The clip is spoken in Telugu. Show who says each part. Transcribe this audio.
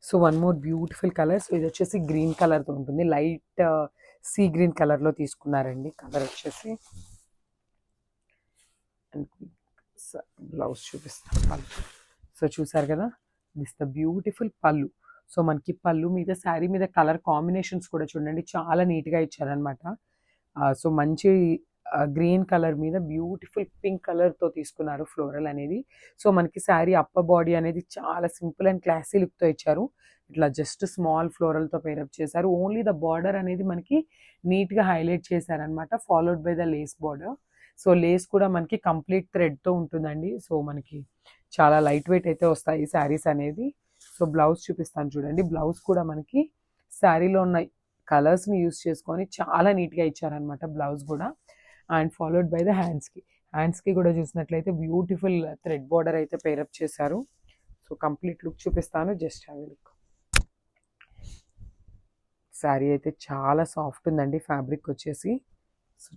Speaker 1: So one more beautiful colour. So ఇది వచ్చేసి గ్రీన్ కలర్తో ఉంటుంది, లైట్ సీ గ్రీన్ కలర్లో తీసుకున్నారండి కలర్ వచ్చేసి. బ్లౌజ్ చూపిస్తాను పళ్ళు. సో చూసారు కదా, దిస్ ద బ్యూటిఫుల్ పళ్ళు. సో మనకి పళ్ళు మీద శారీ మీద కలర్ కాంబినేషన్స్ కూడా చూడండి చాలా నీట్గా ఇచ్చారనమాట. సో మంచి గ్రీన్ కలర్ మీద బ్యూటిఫుల్ పింక్ కలర్తో తీసుకున్నారు ఫ్లోరల్ అనేది. సో మనకి శారీ అప్పర్ బాడీ అనేది చాలా సింపుల్ అండ్ క్లాసీ లుక్తో ఇచ్చారు. ఇట్లా జస్ట్ స్మాల్ ఫ్లోరల్తో పేరప్ చేశారు. ఓన్లీ ద బార్డర్ అనేది మనకి నీట్గా హైలైట్ చేశారనమాట, followed by the lace border. So Lay's కూడా మనకి కంప్లీట్ థ్రెడ్తో ఉంటుందండి. సో మనకి చాలా లైట్ వెయిట్ అయితే వస్తాయి శారీస్ అనేది. సో బ్లౌజ్ చూపిస్తాను చూడండి. బ్లౌజ్ కూడా మనకి శారీలో ఉన్న కలర్స్ని యూస్ చేసుకొని చాలా నీట్గా ఇచ్చారనమాట బ్లౌజ్ కూడా. అండ్ ఫాలోడ్ బై ద హ్యాండ్స్కి కూడా చూసినట్లయితే బ్యూటిఫుల్ థ్రెడ్ బార్డర్ అయితే పేరప్ చేశారు. సో కంప్లీట్ లుక్ చూపిస్తాను, just have a look. Sari అయితే చాలా సాఫ్ట్ ఉందండి ఫ్యాబ్రిక్ వచ్చేసి. సో